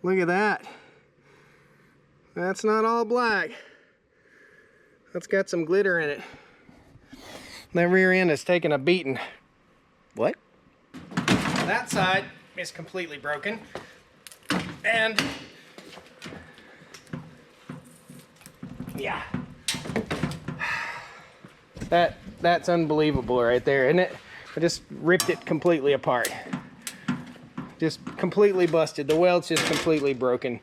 Look at that. That's not all black. That's got some glitter in it. That rear end is taking a beating. What? That side is completely broken. And yeah. That's unbelievable right there, isn't it? I just ripped it completely apart. Just completely busted. The weld's just completely broken.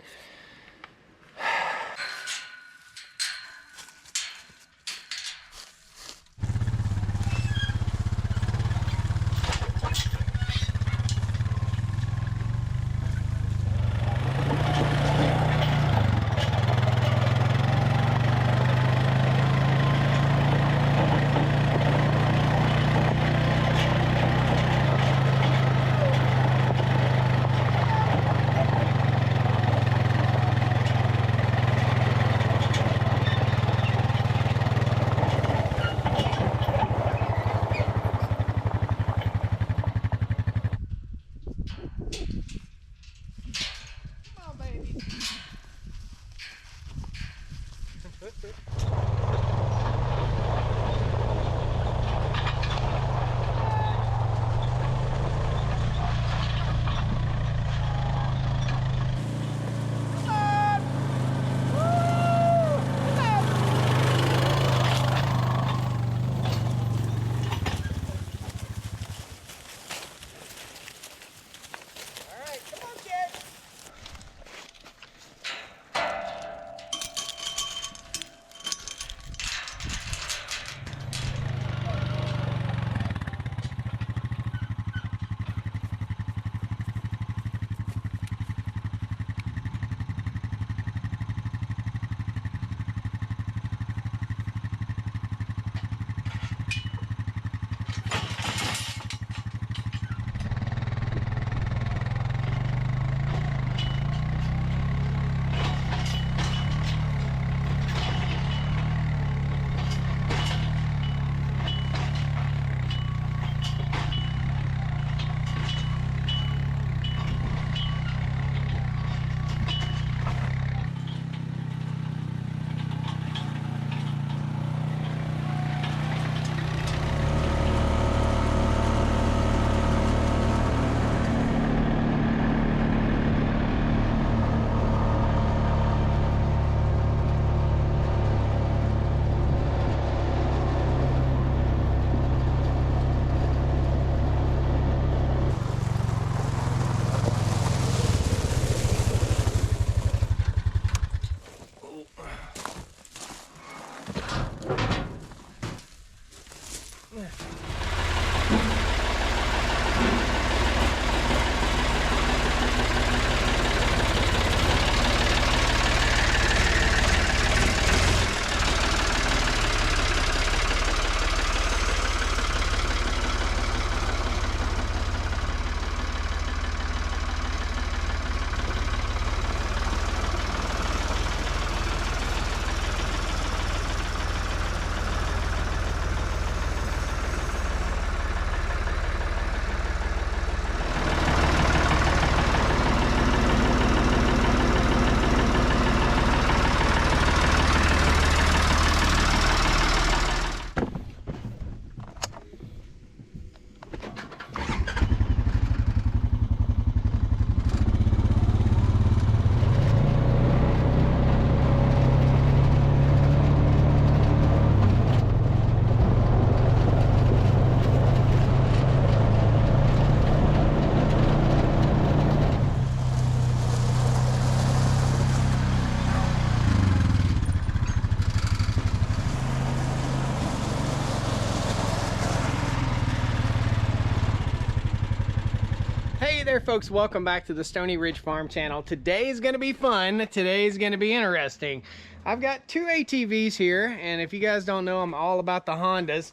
Hey there folks, welcome back to the Stoney Ridge Farm channel. Today is going to be fun. Today is going to be interesting. I've got two ATVs here, and if you guys don't know, I'm all about the Hondas.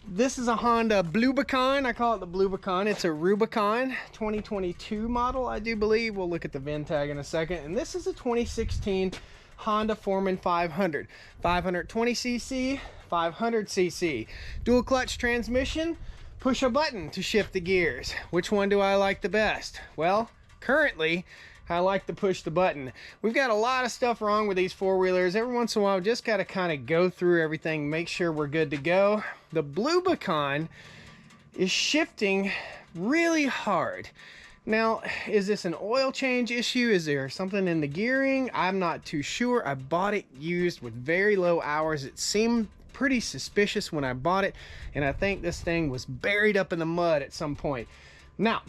This is a Honda Bluebicon. I call it the Bluebicon. It's a Rubicon 2022 model, I do believe. We'll look at the VIN tag in a second. And this is a 2016 Honda Foreman 500. 520cc, 500cc. Dual clutch transmission. Push a button to shift the gears. Which one do I like the best? Well, currently I like to push the button. We've got a lot of stuff wrong with these four-wheelers. Every once in a while, we just got to kind of go through everything, make sure we're good to go. The Bluebicon is shifting really hard. Now, is this an oil change issue? Is there something in the gearing? I'm not too sure. I bought it used with very low hours. It seemed pretty suspicious when I bought it, and I think this thing was buried up in the mud at some point. Now,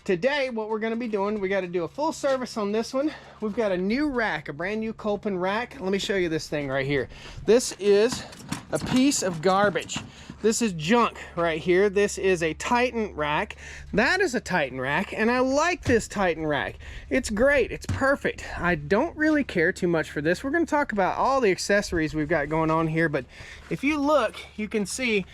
today, what we're going to be doing, we got to do a full service on this one. We've got a new rack, a brand new Kolpin rack. Let me show you this thing right here. This is a piece of garbage. This is junk right here. This is a Titan rack. That is a Titan rack, and I like this Titan rack. It's great. It's perfect. I don't really care too much for this. We're going to talk about all the accessories we've got going on here, but if you look, you can see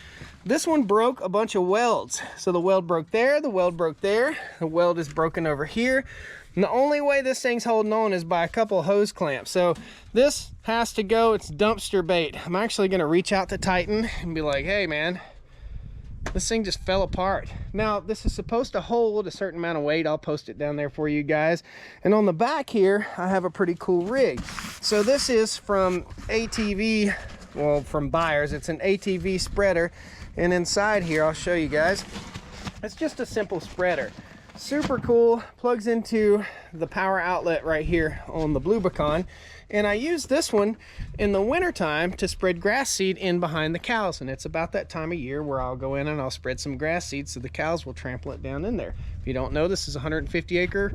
this one broke a bunch of welds. So the weld broke there, the weld broke there, the weld is broken over here. And the only way this thing's holding on is by a couple of hose clamps. So this has to go. It's dumpster bait. I'm actually going to reach out to Titan and be like, hey man, this thing just fell apart. Now this is supposed to hold a certain amount of weight. I'll post it down there for you guys. And on the back here, I have a pretty cool rig. So this is from ATV, well, from Buyers. It's an ATV spreader. And inside here, I'll show you guys. It's just a simple spreader. Super cool, plugs into the power outlet right here on the Bluebicon. And I use this one in the wintertime to spread grass seed in behind the cows. And it's about that time of year where I'll go in and I'll spread some grass seed so the cows will trample it down in there. If you don't know, this is a 150-acre,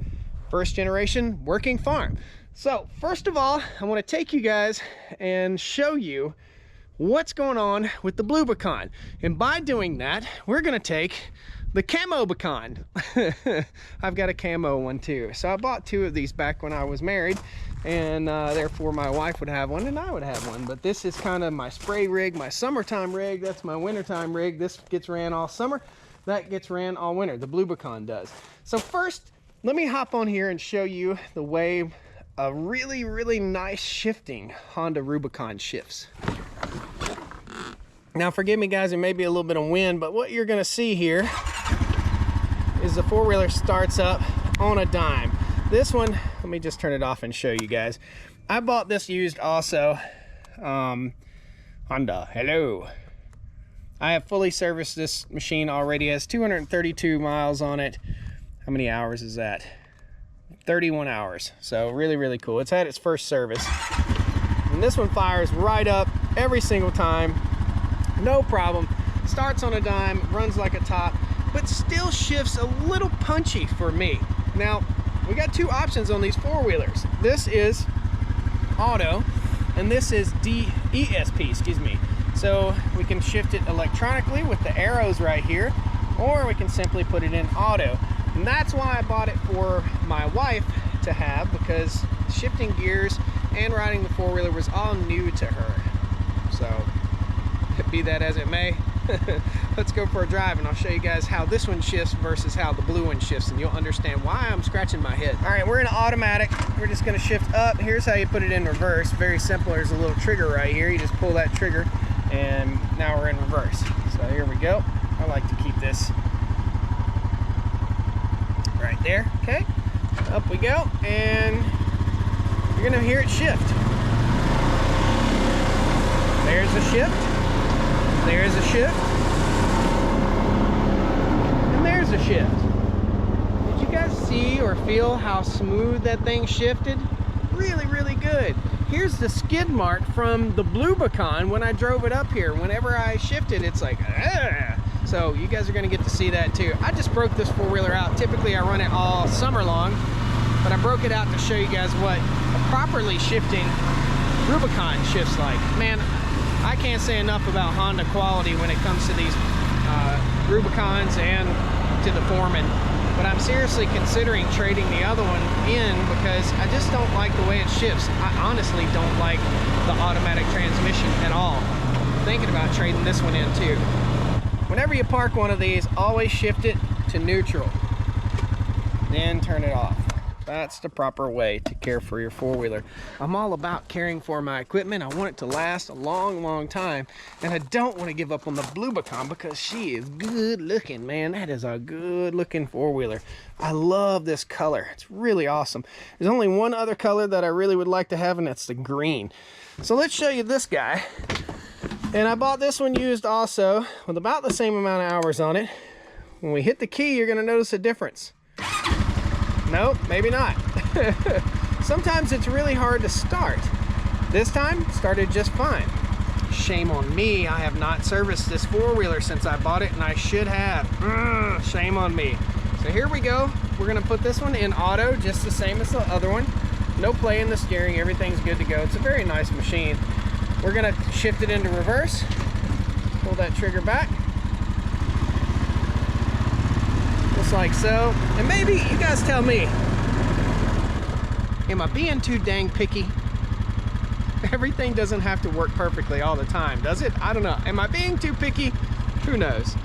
first generation working farm. So first of all, I want to take you guys and show you what's going on with the Bluebicon. And by doing that, we're going to take the Camo Bicon. I've got a camo one too. So I bought two of these back when I was married, and therefore my wife would have one and I would have one. But this is kind of my spray rig, my summertime rig. That's my wintertime rig. This gets ran all summer. That gets ran all winter. The Bluebicon does. So first, let me hop on here and show you the way a really, really nice shifting Honda Rubicon shifts. Now forgive me guys, there may be a little bit of wind, but what you're gonna see here is the four-wheeler starts up on a dime. This one, let me just turn it off and show you guys. I bought this used also. Honda, hello. I have fully serviced this machine already. It has 232 miles on it. How many hours is that? 31 hours. So really, really cool. It's had its first service. And this one fires right up every single time. No problem. Starts on a dime, runs like a top, but still shifts a little punchy for me. Now, we got two options on these four-wheelers. This is auto, and this is ESP, excuse me. So we can shift it electronically with the arrows right here, or we can simply put it in auto. And that's why I bought it for my wife to have, because shifting gears and riding the four-wheeler was all new to her. So, be that as it may, let's go for a drive and I'll show you guys how this one shifts versus how the blue one shifts, and you'll understand why I'm scratching my head. All right, we're in automatic. We're just gonna shift up. Here's how you put it in reverse. Very simple. There's a little trigger right here. You just pull that trigger and now we're in reverse. So here we go. I like to keep this right there. Okay, up we go, and you're gonna hear it shift. There's a shift. There's a shift, and there's a shift. Did you guys see or feel how smooth that thing shifted? Really, really good. Here's the skid mark from the Bluebicon when I drove it up here. Whenever I shifted, it's like, ah. So you guys are gonna get to see that too. I just broke this four-wheeler out. Typically I run it all summer long, but I broke it out to show you guys what a properly shifting Rubicon shifts like. Man, I can't say enough about Honda quality when it comes to these Rubicons and to the Foreman, but I'm seriously considering trading the other one in because I just don't like the way it shifts. I honestly don't like the automatic transmission at all. I'm thinking about trading this one in too. Whenever you park one of these, always shift it to neutral, then turn it off. That's the proper way to care for your four-wheeler. I'm all about caring for my equipment. I want it to last a long, long time. And I don't want to give up on the Bluebicon because she is good looking, man. That is a good looking four-wheeler. I love this color. It's really awesome. There's only one other color that I really would like to have, and that's the green. So let's show you this guy. And I bought this one used also with about the same amount of hours on it. When we hit the key, you're gonna notice a difference. Nope, maybe not. Sometimes it's really hard to start. This time, started just fine. Shame on me, I have not serviced this four-wheeler since I bought it, and I should have. Shame on me. So here we go. We're gonna put this one in auto, just the same as the other one. No play in the steering, everything's good to go. It's a very nice machine. We're gonna shift it into reverse. Pull that trigger back. Just like so. And maybe, you guys tell me, am I being too dang picky? Everything doesn't have to work perfectly all the time, does it? I don't know. Am I being too picky? Who knows?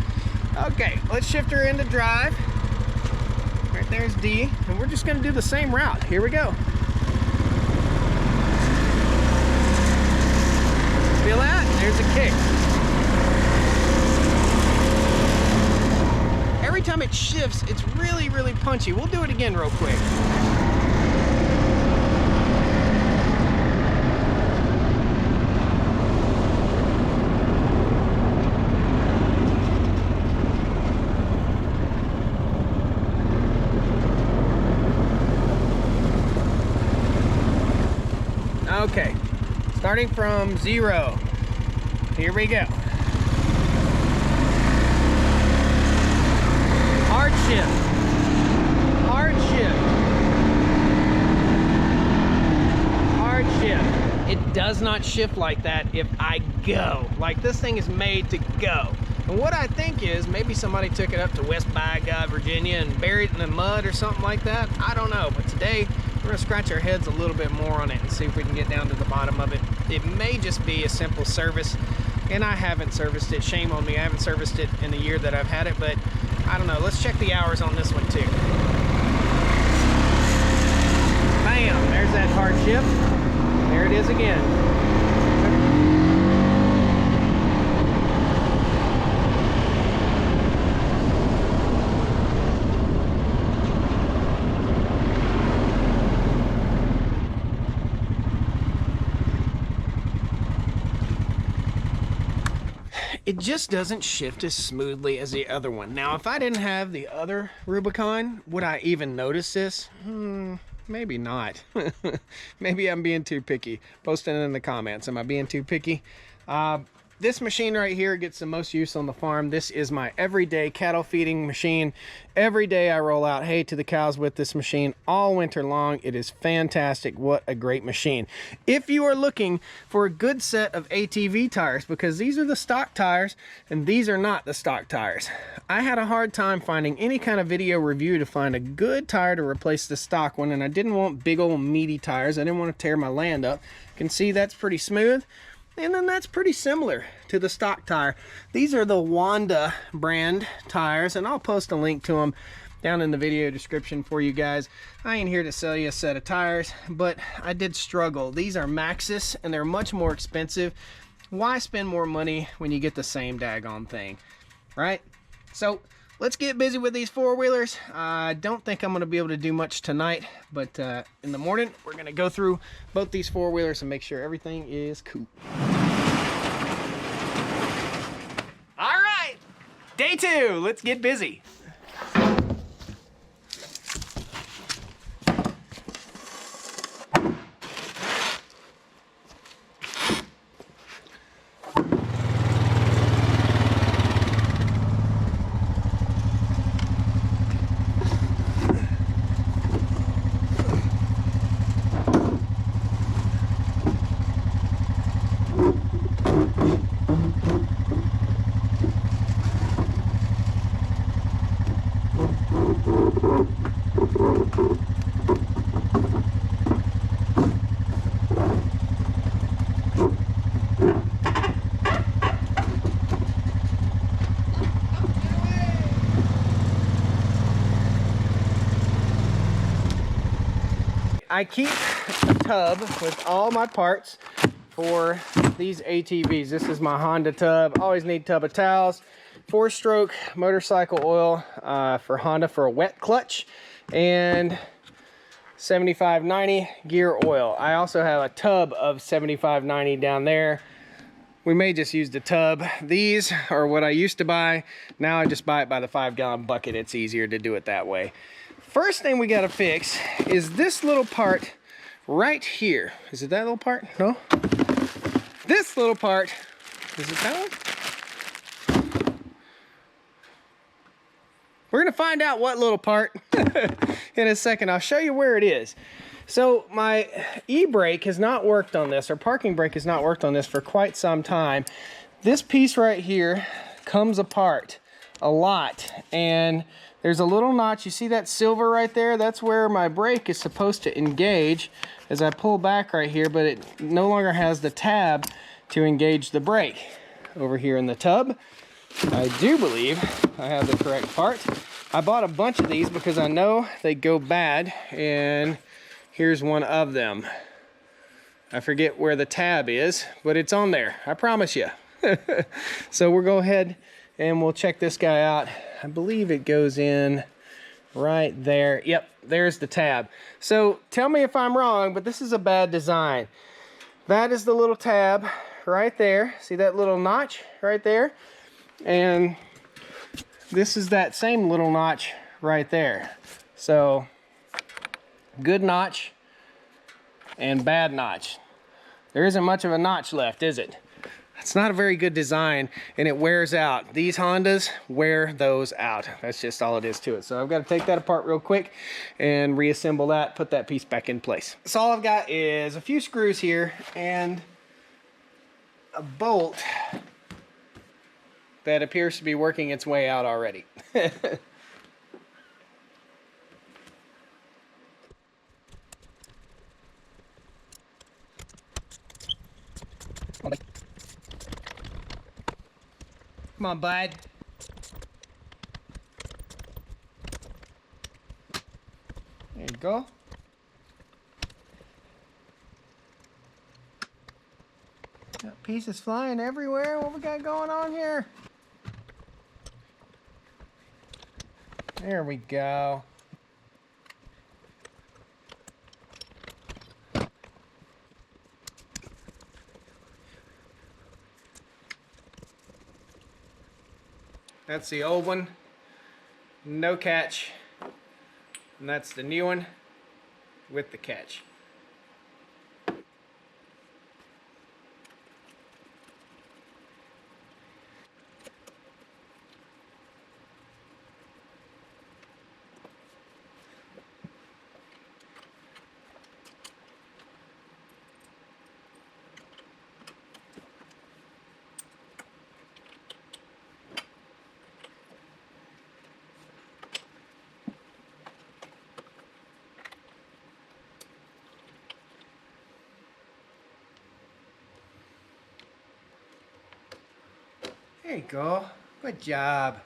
Okay, let's shift her into drive. Right there's D, and we're just gonna do the same route. Here we go. Feel that? There's a kick. Every time it shifts, it's really, really punchy. We'll do it again real quick. Okay, starting from 0. Here we go. Hard shift. Hard shift. Hard shift. It does not shift like that if I go. Like, this thing is made to go. And what I think is maybe somebody took it up to West Bygod, Virginia and buried it in the mud or something like that. I don't know, but today we're gonna scratch our heads a little bit more on it and see if we can get down to the bottom of it. It may just be a simple service, and I haven't serviced it. Shame on me, I haven't serviced it in the year that I've had it, but I don't know. Let's check the hours on this one too. Bam, there's that hard shift. There it is again. It just doesn't shift as smoothly as the other one. Now, if I didn't have the other Rubicon, would I even notice this? Maybe not. Maybe I'm being too picky. Post it in the comments. Am I being too picky? This machine right here gets the most use on the farm. This is my everyday cattle feeding machine. Every day I roll out hay to the cows with this machine all winter long. It is fantastic. What a great machine. If you are looking for a good set of ATV tires, because these are the stock tires and these are not the stock tires. I had a hard time finding any kind of video review to find a good tire to replace the stock one, and I didn't want big old meaty tires. I didn't want to tear my land up. You can see that's pretty smooth. And then that's pretty similar to the stock tire. These are the Wanda brand tires, and I'll post a link to them down in the video description for you guys. I ain't here to sell you a set of tires, but I did struggle. These are Maxxis, and they're much more expensive. Why spend more money when you get the same daggone thing, right? So let's get busy with these four-wheelers. I don't think I'm going to be able to do much tonight, but in the morning, we're going to go through both these four-wheelers and make sure everything is cool. All right, day 2. Let's get busy. I keep a tub with all my parts for these ATVs. This is my Honda tub. Always need tub of towels. 4-stroke motorcycle oil for Honda for a wet clutch, and 75/90 gear oil. I also have a tub of 75/90 down there. We may just use the tub. These are what I used to buy. Now I just buy it by the 5-gallon bucket. It's easier to do it that way. First thing we gotta fix is this little part right here. Is it that little part? No? This little part, is it that one? We're gonna find out what little part in a second. I'll show you where it is. So my e-brake has not worked on this, or parking brake has not worked on this for quite some time. This piece right here comes apart a lot, and there's a little notch. You see that silver right there? That's where my brake is supposed to engage as I pull back right here, but it no longer has the tab to engage the brake. Over here in the tub, I do believe I have the correct part. I bought a bunch of these because I know they go bad, and here's one of them. I forget where the tab is, but it's on there, I promise you. So we'll go ahead and we'll check this guy out. I believe it goes in right there. Yep, there's the tab. So tell me if I'm wrong, but this is a bad design. That is the little tab right there. See that little notch right there? And this is that same little notch right there. So good notch and bad notch. There isn't much of a notch left, is it? It's not a very good design, and it wears out. These Hondas wear those out. That's just all it is to it. So I've got to take that apart real quick and reassemble that, put that piece back in place. So all I've got is a few screws here and a bolt that appears to be working its way out already. Come on, bud. There you go. Got pieces flying everywhere. What we got going on here? There we go. That's the old one, no catch, and that's the new one with the catch. There you go. Good job.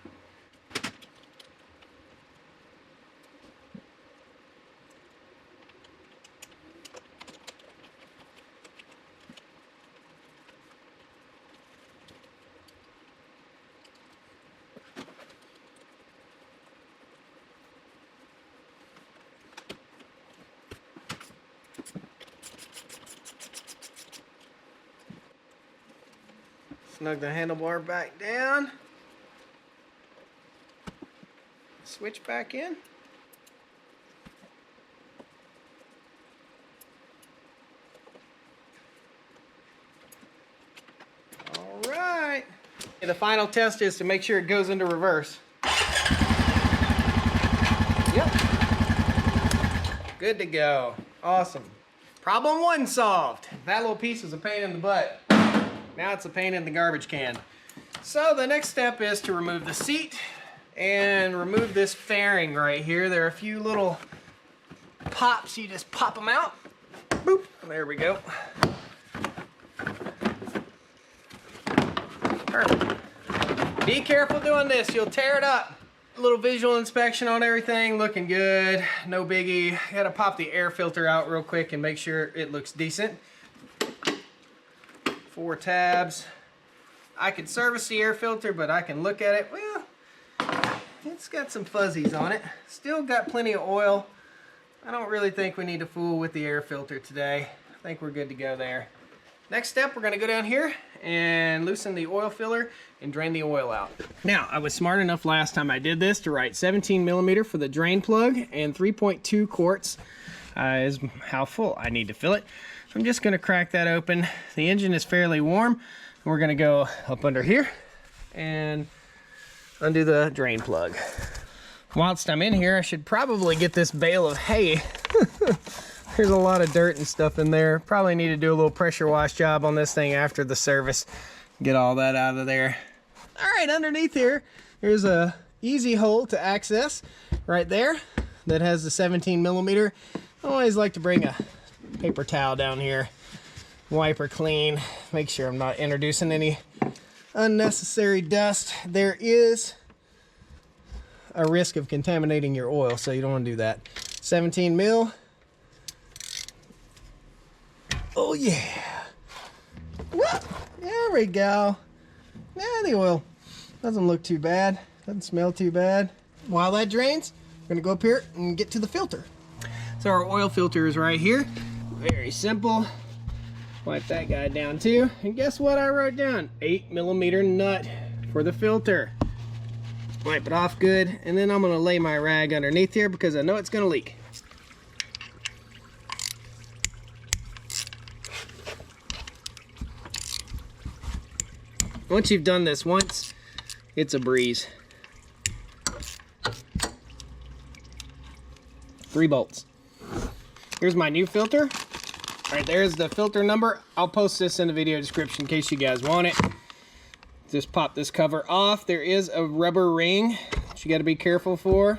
Snug the handlebar back down. Switch back in. All right. The final test is to make sure it goes into reverse. Yep. Good to go. Awesome. Problem 1 solved. That little piece was a pain in the butt. Now it's a pain in the garbage can. So the next step is to remove the seat and remove this fairing right here. There are a few little pops. You just pop them out. Boop. There we go. Perfect. Be careful doing this. You'll tear it up. A little visual inspection on everything, looking good, no biggie. Gotta pop the air filter out real quick and make sure it looks decent. 4 tabs. I could service the air filter, but I can look at it. Well, it's got some fuzzies on it. Still got plenty of oil. I don't really think we need to fool with the air filter today. I think we're good to go there. Next step, we're gonna go down here and loosen the oil filler and drain the oil out. Now, I was smart enough last time I did this to write 17 millimeter for the drain plug, and 3.2 quarts is how full I need to fill it. So I'm just gonna crack that open. The engine is fairly warm. We're gonna go up under here and undo the drain plug. Whilst I'm in here, I should probably get this bale of hay. There's a lot of dirt and stuff in there. Probably need to do a little pressure wash job on this thing after the service. Get all that out of there. All right, underneath here, there's a easy hole to access right there that has the 17 millimeter. I always like to bring a paper towel down here, wipe her clean, make sure I'm not introducing any unnecessary dust. There is a risk of contaminating your oil, so you don't want to do that. 17 mil. Oh yeah. Whoop. There we go. Yeah, the oil doesn't look too bad. Doesn't smell too bad. While that drains, we're gonna go up here and get to the filter. So our oil filter is right here. Very simple. Wipe that guy down too. And guess what I wrote down? 8 millimeter nut for the filter. Wipe it off good. And then I'm gonna lay my rag underneath here because I know it's gonna leak. Once you've done this once, it's a breeze. 3 bolts. Here's my new filter. All right, there's the filter number. I'll post this in the video description in case you guys want it. Just pop this cover off. There is a rubber ring that you got to be careful for.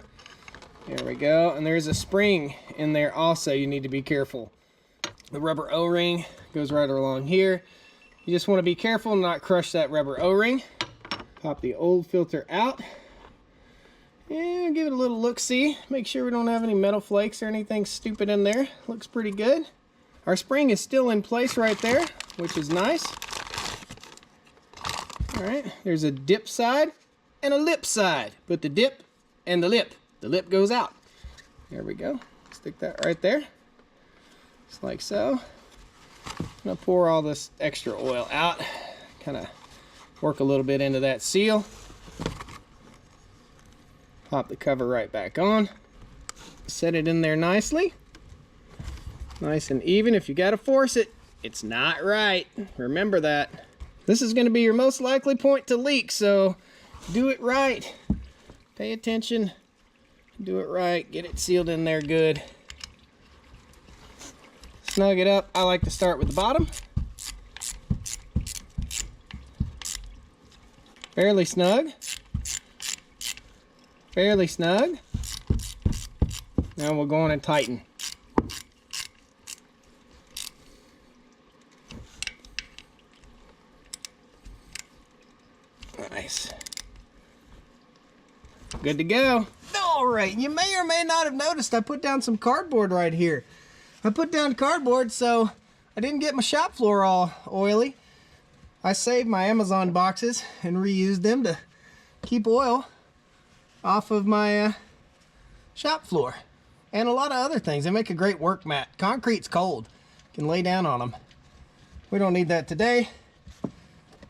There we go. And there's a spring in there also you need to be careful. The rubber O-ring goes right along here. You just want to be careful and not crush that rubber O-ring. Pop the old filter out. And give it a little look-see. Make sure we don't have any metal flakes or anything stupid in there. Looks pretty good. Our spring is still in place right there, which is nice. All right, there's a dip side and a lip side. Put the dip and the lip. The lip goes out. There we go. Stick that right there. Just like so. I'm gonna pour all this extra oil out. Kind of work a little bit into that seal. Pop the cover right back on. Set it in there nicely. Nice and even. If you gotta force it, it's not right. Remember that. This is gonna be your most likely point to leak, so do it right. Pay attention. Do it right. Get it sealed in there good. Snug it up. I like to start with the bottom. Fairly snug. Fairly snug. Now we'll go on and tighten. Nice. Good to go. All right, you may or may not have noticed I put down some cardboard right here. I put down cardboard so I didn't get my shop floor all oily. I saved my Amazon boxes and reused them to keep oil off of my shop floor. And a lot of other things. They make a great work mat. Concrete's cold. You can lay down on them. We don't need that today.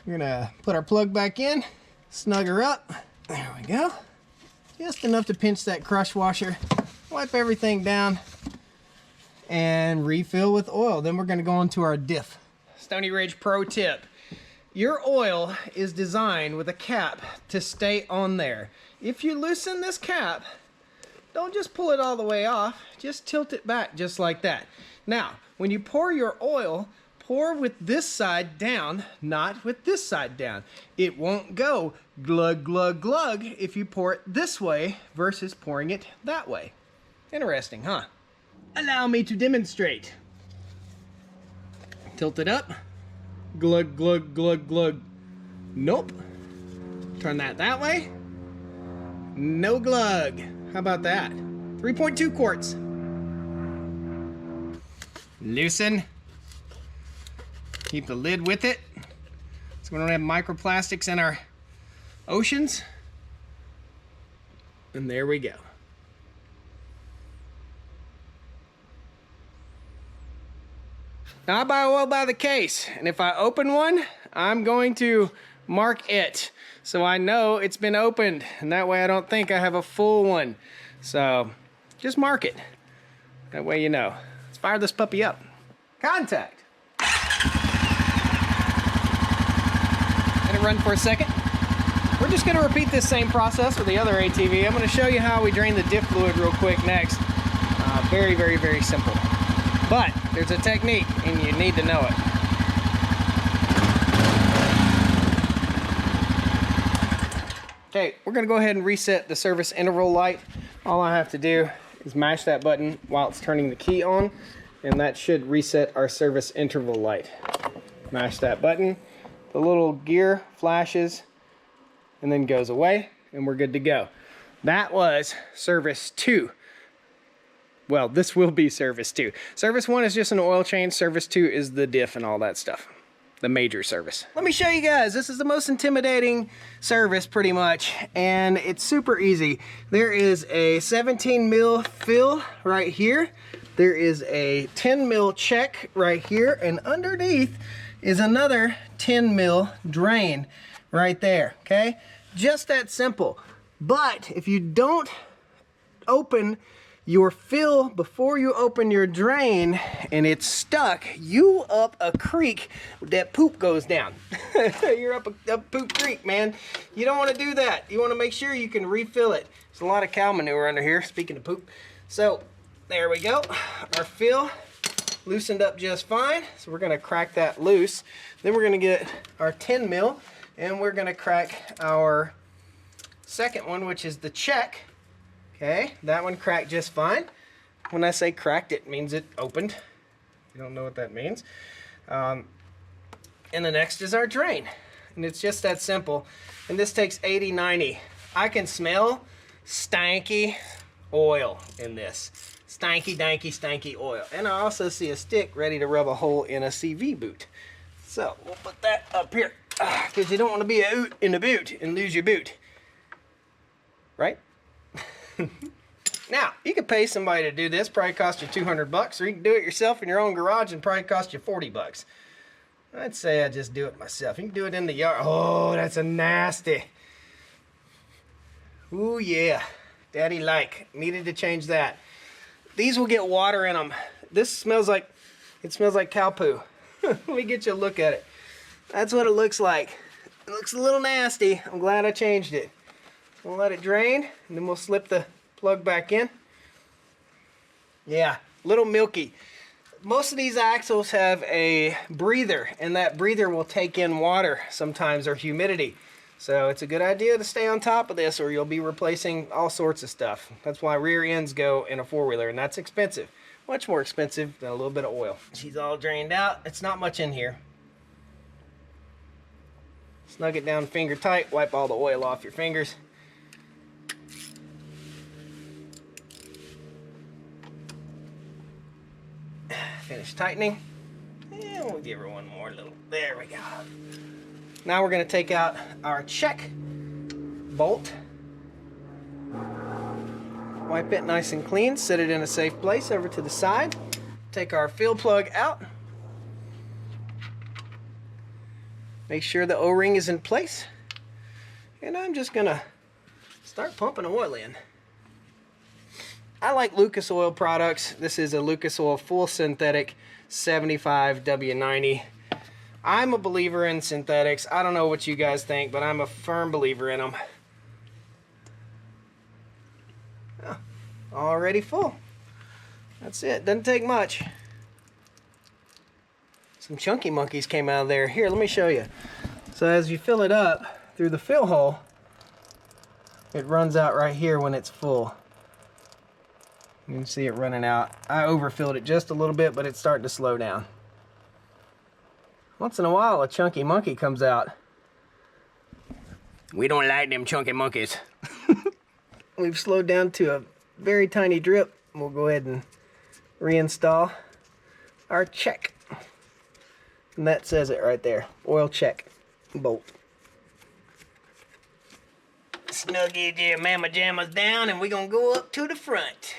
We're gonna put our plug back in, snug her up. There we go. Just enough to pinch that crush washer. Wipe everything down and refill with oil. Then we're gonna go into our diff. Stoney Ridge pro tip. Your oil is designed with a cap to stay on there. If you loosen this cap, don't just pull it all the way off, just tilt it back just like that. Now, when you pour your oil, pour with this side down, not with this side down. It won't go glug, glug, glug if you pour it this way versus pouring it that way. Interesting, huh? Allow me to demonstrate. Tilt it up. Glug, glug, glug, glug. Nope. Turn that way. No glug. How about that? 3.2 quarts. Loosen. Keep the lid with it, so we don't have microplastics in our oceans. And there we go. Now I buy oil by the case, and if I open one, I'm going to mark it so I know it's been opened, and that way I don't think I have a full one. So just mark it. That way you know. Let's fire this puppy up. Contact. Let it run for a second. We're just gonna repeat this same process with the other ATV. I'm gonna show you how we drain the diff fluid real quick next. Very, very, very simple. But there's a technique and you need to know it. Okay, we're gonna go ahead and reset the service interval light. All I have to do is mash that button while it's turning the key on, and that should reset our service interval light. Mash that button, the little gear flashes and then goes away, and we're good to go. That was service 2. Well, this will be service 2. Service 1 is just an oil change. Service 2 is the diff and all that stuff. The major service. Let me show you guys. This is the most intimidating service pretty much, and it's super easy. There is a 17 mil fill right here. There is a 10 mil check right here, and underneath is another 10 mil drain right there, okay? Just that simple. But if you don't open your fill before you open your drain and it's stuck, you up a creek that poop goes down. You're up a poop creek, man. You don't want to do that. You want to make sure you can refill it. There's a lot of cow manure under here, speaking of poop. So there we go. Our fill loosened up just fine. So we're going to crack that loose. Then we're going to get our 10 mil and we're going to crack our second one, which is the check. Okay, that one cracked just fine. When I say cracked, it means it opened. If you don't know what that means. And the next is our drain. And it's just that simple. And this takes 80-90. I can smell stanky oil in this. Stanky, danky, stanky oil. And I also see a stick ready to rub a hole in a CV boot. So we'll put that up here. Because you don't want to be out in the boot and lose your boot. Right? Now, you could pay somebody to do this, probably cost you 200 bucks, or you can do it yourself in your own garage and probably cost you 40 bucks. I'd say I just do it myself. You can do it in the yard. Oh, that's a nasty. Ooh, yeah. Daddy needed to change that. These will get water in them. This smells like, it smells like cow poo. Let me get you a look at it. That's what it looks like. It looks a little nasty. I'm glad I changed it. We'll let it drain, and then we'll slip the plug back in. Yeah, a little milky. Most of these axles have a breather, and that breather will take in water sometimes, or humidity. So it's a good idea to stay on top of this, or you'll be replacing all sorts of stuff. That's why rear ends go in a four-wheeler, and that's expensive. Much more expensive than a little bit of oil. She's all drained out. It's not much in here. Snug it down finger tight. Wipe all the oil off your fingers. Finish tightening, and we'll give her one more little, there we go. Now we're going to take out our check bolt, wipe it nice and clean, set it in a safe place over to the side, take our fill plug out, make sure the O-ring is in place, and I'm just going to start pumping oil in. I like Lucas Oil products. This is a Lucas Oil full synthetic 75 W90. I'm a believer in synthetics. I don't know what you guys think, but I'm a firm believer in them. Oh, already full. That's it. Doesn't take much. Some chunky monkeys came out of there. Here, let me show you. So as you fill it up through the fill hole, it runs out right here when it's full. You can see it running out. I overfilled it just a little bit, but it's starting to slow down. Once in a while, a chunky monkey comes out. We don't like them chunky monkeys. we've slowed down to a very tiny drip. We'll go ahead and reinstall our check. And that says it right there, oil check bolt. Snug your mama jammas down and we're gonna go up to the front.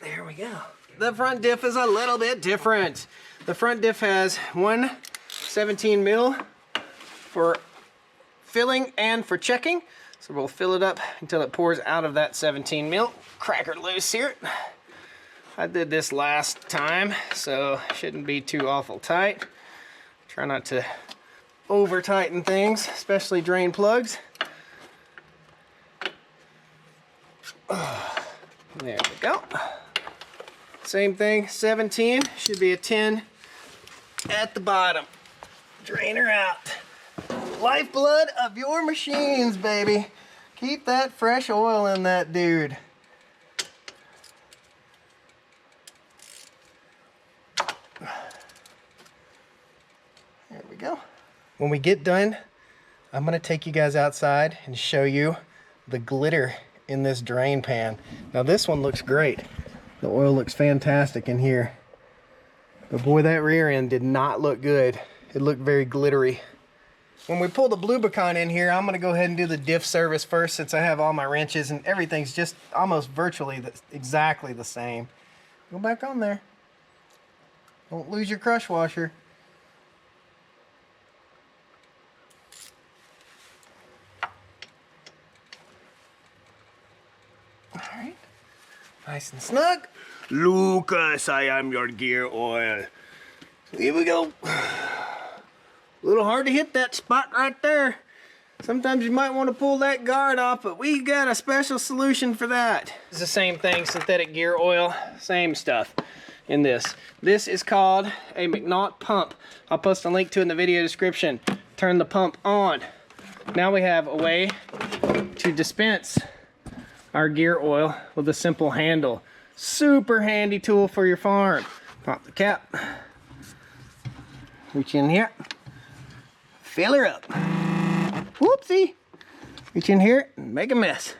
There we go. The front diff is a little bit different. The front diff has one 17 mil for filling and for checking. So we'll fill it up until it pours out of that 17 mil. Crack her loose here. I did this last time, so shouldn't be too awful tight. Try not to over tighten things, especially drain plugs. There we go. Same thing, 17, should be a 10 at the bottom. Drain her out. Lifeblood of your machines, baby. Keep that fresh oil in that dude. There we go. When we get done, I'm gonna take you guys outside and show you the glitter in this drain pan. Now this one looks great. The oil looks fantastic in here. But boy, that rear end did not look good. It looked very glittery. When we pull the Bluebicon in here, I'm gonna go ahead and do the diff service first since I have all my wrenches and everything's just almost virtually exactly the same. Go back on there. Don't lose your crush washer. All right, nice and snug. Lucas, I am your gear oil. Here we go. A little hard to hit that spot right there. Sometimes you might want to pull that guard off, but we got a special solution for that. It's the same thing, synthetic gear oil, same stuff in this. This is called a McNaught pump. I'll post a link to it in the video description. Turn the pump on. Now we have a way to dispense our gear oil with a simple handle. Super handy tool for your farm. Pop the cap. Reach in here. Fill her up. Whoopsie. Reach in here and make a mess.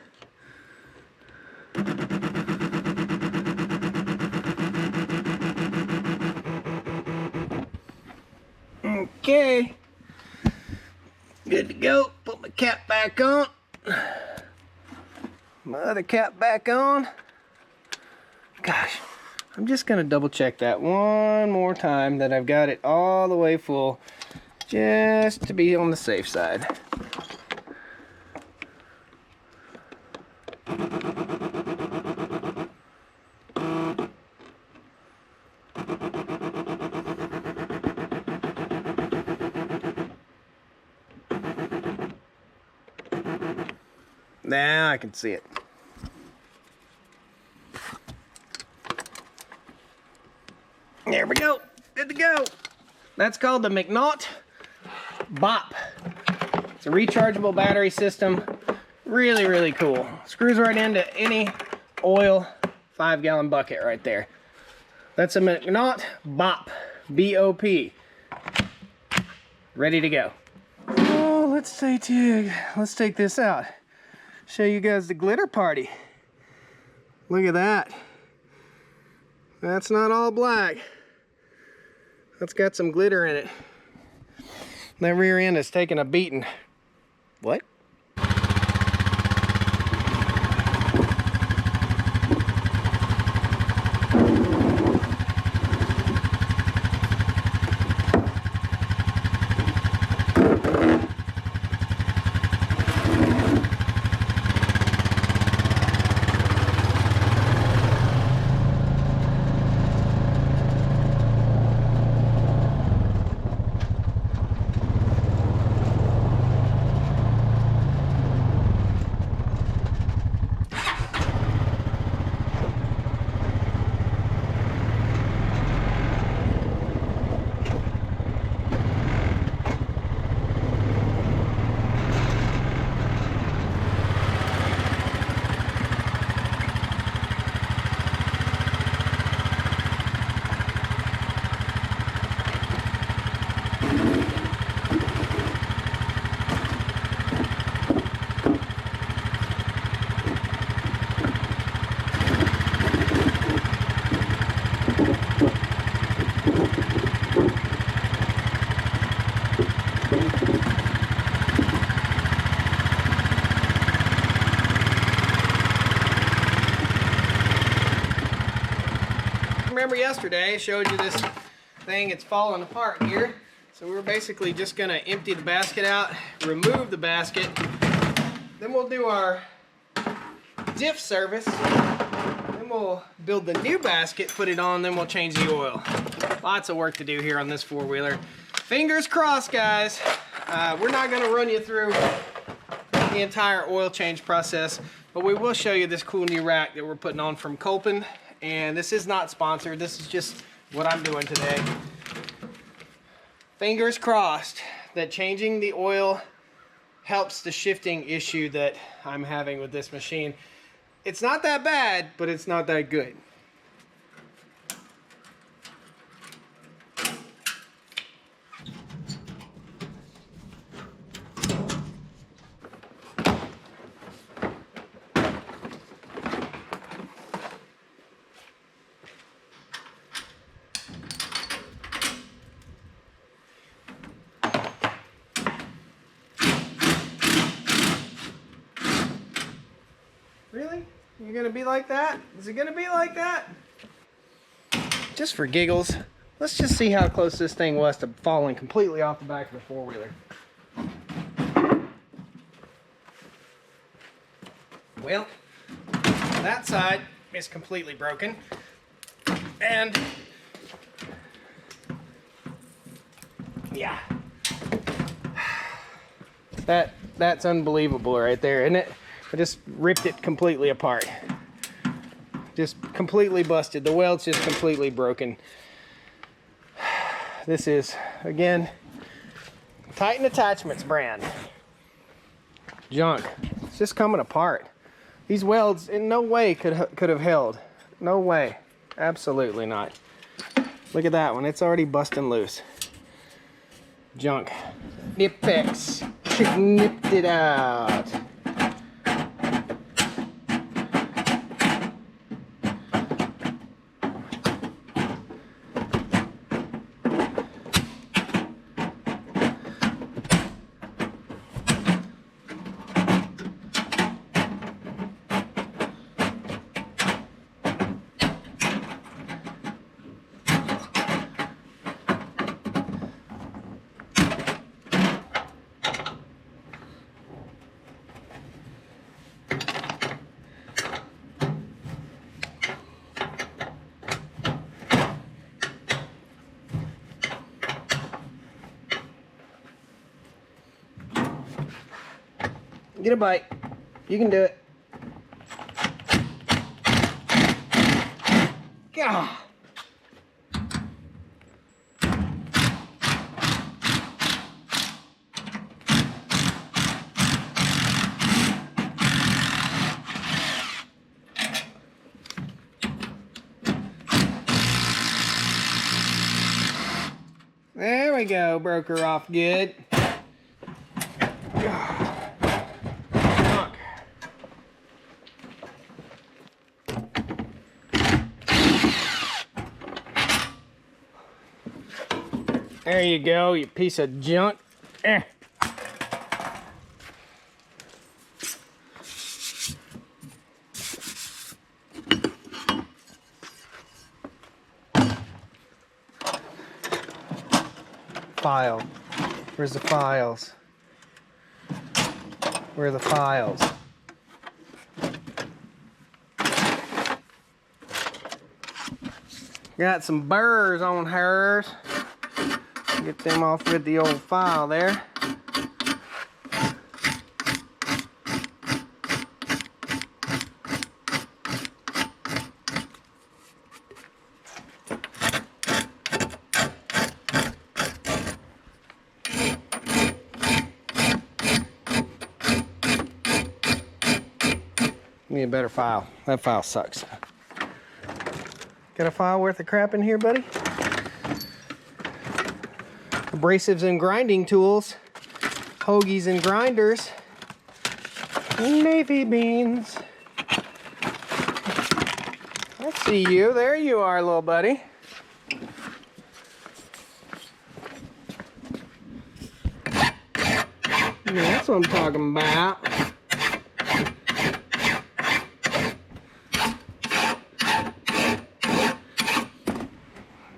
Okay. Good to go. Put my cap back on. My other cap back on. Gosh, I'm just gonna double check that one more time that I've got it all the way full, just to be on the safe side. Now I can see it. There we go, good to go. That's called the McNaught BOP. It's a rechargeable battery system. Really, really cool. Screws right into any oil 5-gallon bucket right there. That's a McNaught BOP, B-O-P. Ready to go. Oh, let's take this out. Show you guys the glitter party. Look at that. That's not all black. That's got some glitter in it. That rear end is taking a beating. What? Remember yesterday I showed you this thing, it's falling apart here. So we're basically just gonna empty the basket out, remove the basket, then we'll do our diff service, then we'll build the new basket, put it on, then we'll change the oil. Lots of work to do here on this four-wheeler. Fingers crossed, guys. We're not gonna run you through the entire oil change process, but we will show you this cool new rack that we're putting on from Kolpin. And this is not sponsored, this is just what I'm doing today. Fingers crossed that changing the oil helps the shifting issue that I'm having with this machine. It's not that bad, but it's not that good. Really? You're gonna be like that? Is it gonna be like that? Just for giggles, let's just see how close this thing was to falling completely off the back of the four-wheeler. Well, that side is completely broken. And yeah. That's unbelievable right there, isn't it? I just ripped it completely apart. Just completely busted. The weld's just completely broken. This is, again, Titan Attachments brand. Junk. It's just coming apart. These welds in no way could have held. No way. Absolutely not. Look at that one. It's already busting loose. Junk. Nipex. Nipped it out. Get a bite. You can do it. Gah. There we go. Broke her off good. There you go, you piece of junk. Eh. File. Where's the files? Where are the files? Got some burrs on hers. Get them off with the old file there. Need a better file. That file sucks. Got a file worth of crap in here, buddy? Abrasives and grinding tools, hoagies and grinders, navy beans. I see you. There you are, little buddy. Yeah, that's what I'm talking about.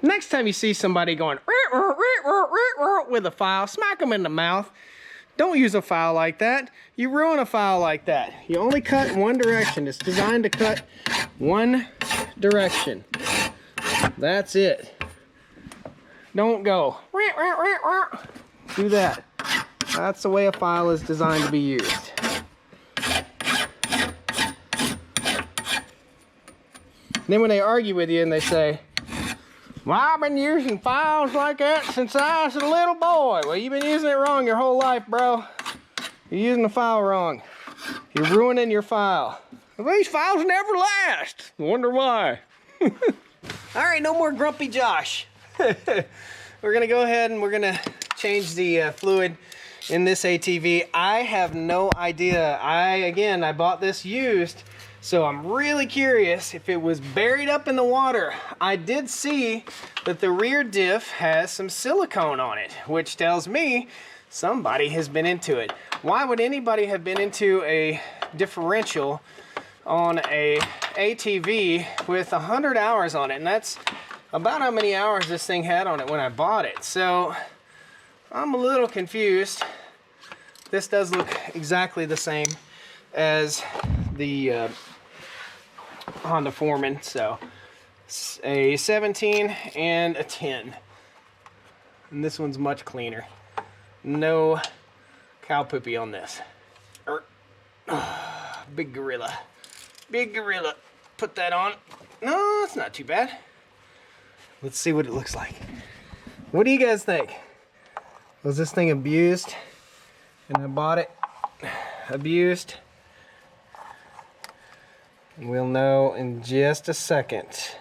Next time you see somebody going with a file, smack them in the mouth. Don't use a file like that. You ruin a file like that. You only cut one direction. It's designed to cut one direction. That's it. Don't go. Do that. That's the way a file is designed to be used. Then when they argue with you and they say, well, I've been using files like that since I was a little boy. Well, you've been using it wrong your whole life, bro. You're using the file wrong. You're ruining your file. Well, these files never last. I wonder why. All right, no more Grumpy Josh. We're gonna go ahead and we're gonna change the fluid in this ATV. I have no idea. I bought this used, so I'm really curious if it was buried up in the water. I did see that the rear diff has some silicone on it, which tells me somebody has been into it. Why would anybody have been into a differential on a ATV with 100 hours on it? And that's about how many hours this thing had on it when I bought it. So I'm a little confused. This does look exactly the same as the Honda Foreman. So a 17 and a 10. And this one's much cleaner. No cow poopy on this. Big gorilla. Big gorilla. Put that on. No, it's not too bad. Let's see what it looks like. What do you guys think? Was this thing abused? And I bought it abused? We'll know in just a second.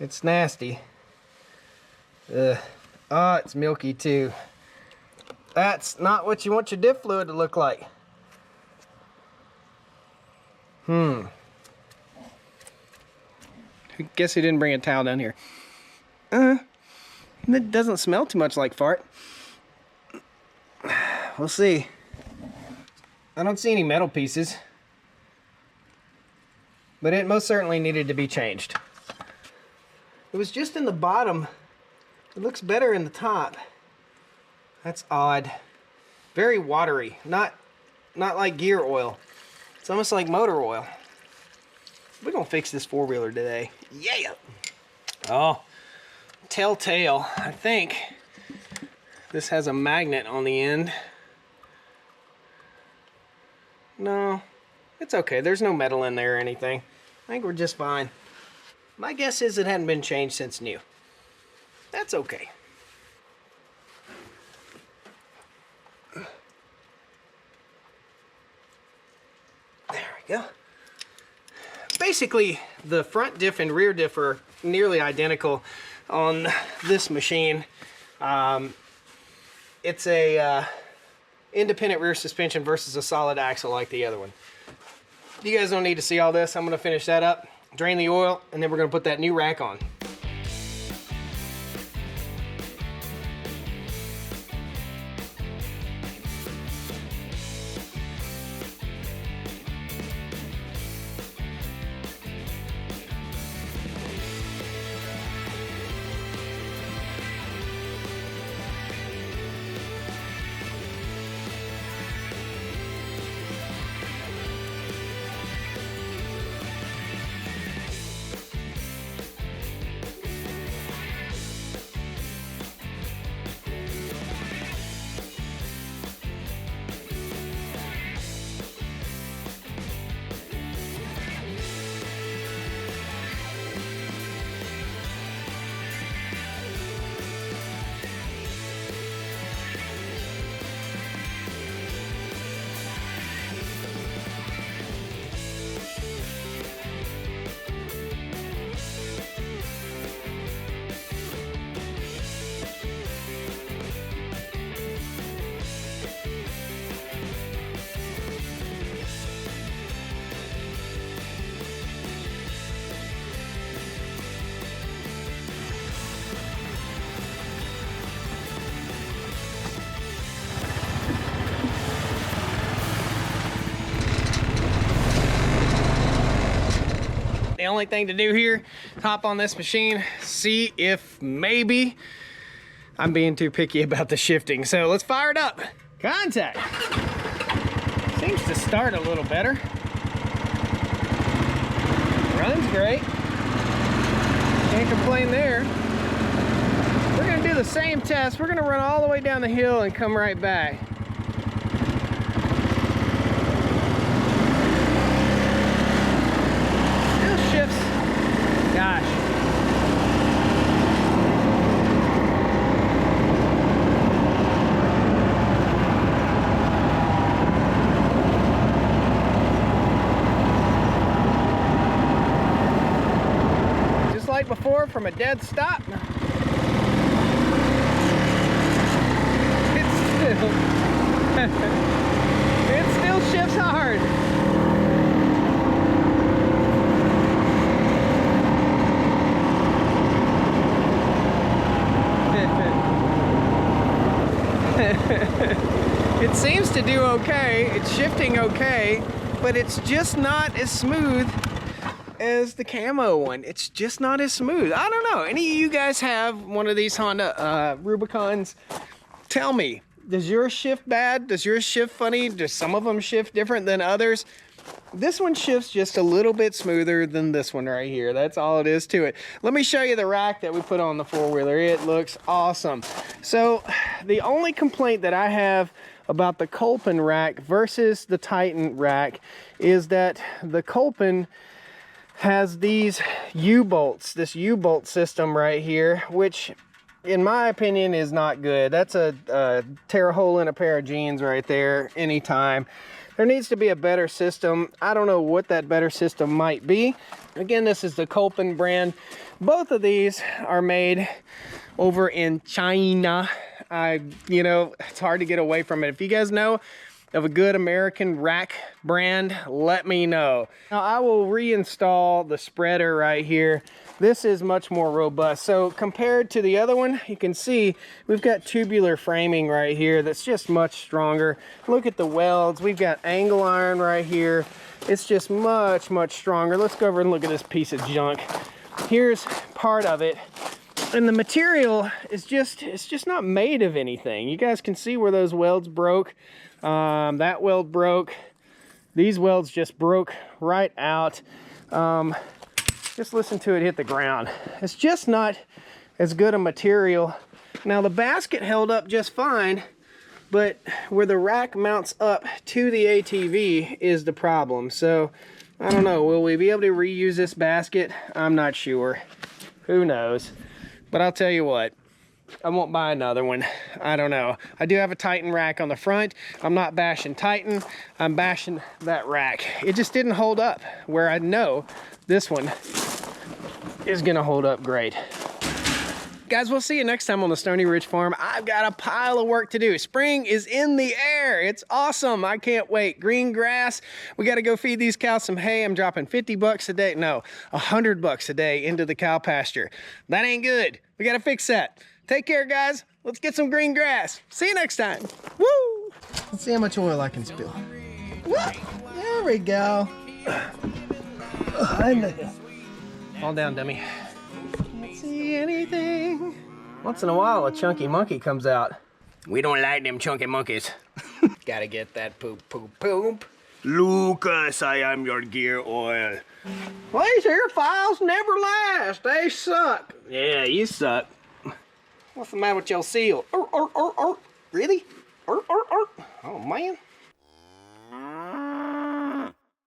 It's nasty. It's milky too. That's not what you want your diff fluid to look like. I guess he didn't bring a towel down here. It doesn't smell too much like fart. We'll see. I don't see any metal pieces, but it most certainly needed to be changed. It was just in the bottom. It looks better in the top. That's odd. Very watery. Not like gear oil. It's almost like motor oil. We're gonna fix this four-wheeler today. Yeah! Oh, telltale. I think this has a magnet on the end. No, it's okay. There's no metal in there or anything. I think we're just fine. My guess is it hadn't been changed since new. That's okay. There we go. Basically, the front diff and rear diff are nearly identical on this machine. It's a independent rear suspension versus a solid axle like the other one. You guys don't need to see all this. I'm going to finish that up, drain the oil, and then we're going to put that new rack on. only thing to do here is hop on this machine, see if maybe I'm being too picky about the shifting. So let's fire it up. Contact. Seems to start a little better. Runs great. Can't complain there. We're gonna do the same test. We're gonna run all the way down the hill and come right back. Still shifts. Gosh. Just like before, from a dead stop. It still shifts hard. It seems to do okay. It's shifting okay, but it's just not as smooth as the Camo one. It's just not as smooth. I don't know. Any of you guys have one of these Honda Rubicons? Tell me. Does yours shift bad? Does yours shift funny? Do some of them shift different than others? This one shifts just a little bit smoother than this one right here. That's all it is to it. Let me show you the rack that we put on the four-wheeler. It looks awesome. So the only complaint that I have about the Kolpin rack versus the Titan rack is that the Kolpin has these U-bolts, this U-bolt system right here, which in my opinion is not good. That's a tear a hole in a pair of jeans right there anytime. There needs to be a better system. I don't know what that better system might be. Again, this is the Kolpin brand. Both of these are made over in China. You know, it's hard to get away from it. If you guys know of a good American rack brand, let me know. Now I will reinstall the spreader right here. This is much more robust. So compared to the other one, you can see we've got tubular framing right here that's just much stronger. Look at the welds. We've got angle iron right here. It's just much, much stronger. Let's go over and look at this piece of junk. Here's part of it. And the material is just, it's just not made of anything. You guys can see where those welds broke. That weld broke. These welds just broke right out. Just listen to it hit the ground. It's just not as good a material. Now the basket held up just fine, but where the rack mounts up to the ATV is the problem. So I don't know, will we be able to reuse this basket? I'm not sure. Who knows? But I'll tell you what, I won't buy another one. I don't know. I do have a Titan rack on the front. I'm not bashing Titan. I'm bashing that rack. It just didn't hold up, where I know this one is gonna hold up great. Guys, we'll see you next time on the Stoney Ridge Farm. I've got a pile of work to do. Spring is in the air. It's awesome. I can't wait. Green grass. We got to go feed these cows some hay. I'm dropping 50 bucks a day. No, 100 bucks a day into the cow pasture. That ain't good. We got to fix that. Take care, guys. Let's get some green grass. See you next time. Woo! Let's see how much oil I can spill. There we go. Fall down, dummy. Can't see anything. Once in a while, a chunky monkey comes out. We don't like them chunky monkeys. Gotta get that poop, poop, poop. Lucas, I am your gear oil. These here files never last. They suck. Yeah, you suck. What's the matter with your seal? Really? Oh, man.